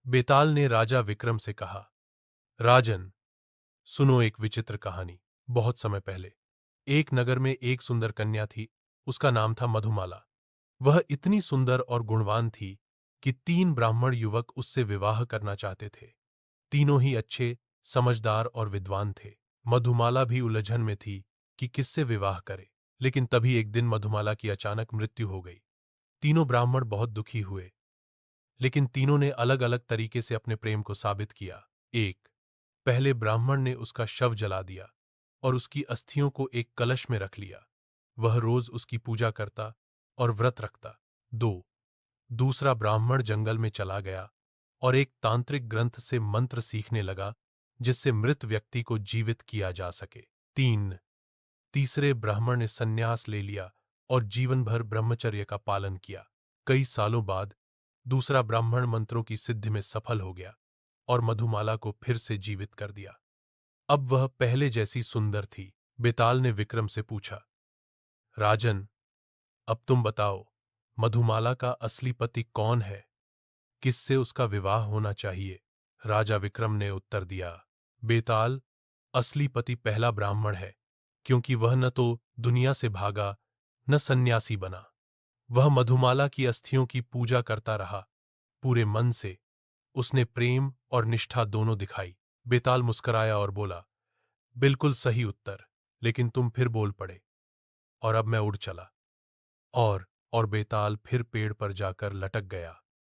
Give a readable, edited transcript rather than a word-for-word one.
बेताल ने राजा विक्रम से कहा, राजन, सुनो एक विचित्र कहानी। बहुत समय पहले एक नगर में एक सुंदर कन्या थी। उसका नाम था मधुमाला। वह इतनी सुंदर और गुणवान थी कि 3 ब्राह्मण युवक उससे विवाह करना चाहते थे। तीनों ही अच्छे, समझदार और विद्वान थे। मधुमाला भी उलझन में थी कि किससे विवाह करे। लेकिन तभी एक दिन मधुमाला की अचानक मृत्यु हो गई। तीनों ब्राह्मण बहुत दुखी हुए, लेकिन तीनों ने अलग अलग तरीके से अपने प्रेम को साबित किया। एक, पहले ब्राह्मण ने उसका शव जला दिया और उसकी अस्थियों को एक कलश में रख लिया। वह रोज उसकी पूजा करता और व्रत रखता। दो, दूसरा ब्राह्मण जंगल में चला गया और एक तांत्रिक ग्रंथ से मंत्र सीखने लगा जिससे मृत व्यक्ति को जीवित किया जा सके। तीन, तीसरे ब्राह्मण ने संन्यास ले लिया और जीवन भर ब्रह्मचर्य का पालन किया। कई सालों बाद दूसरा ब्राह्मण मंत्रों की सिद्धि में सफल हो गया और मधुमाला को फिर से जीवित कर दिया। अब वह पहले जैसी सुंदर थी। बेताल ने विक्रम से पूछा, राजन, अब तुम बताओ, मधुमाला का असली पति कौन है? किससे उसका विवाह होना चाहिए? राजा विक्रम ने उत्तर दिया, बेताल, असली पति पहला ब्राह्मण है, क्योंकि वह न तो दुनिया से भागा न सन्यासी बना। वह मधुमाला की अस्थियों की पूजा करता रहा। पूरे मन से उसने प्रेम और निष्ठा दोनों दिखाई। बेताल मुस्कुराया और बोला, बिल्कुल सही उत्तर, लेकिन तुम फिर बोल पड़े और अब मैं उड़ चला। और बेताल फिर पेड़ पर जाकर लटक गया।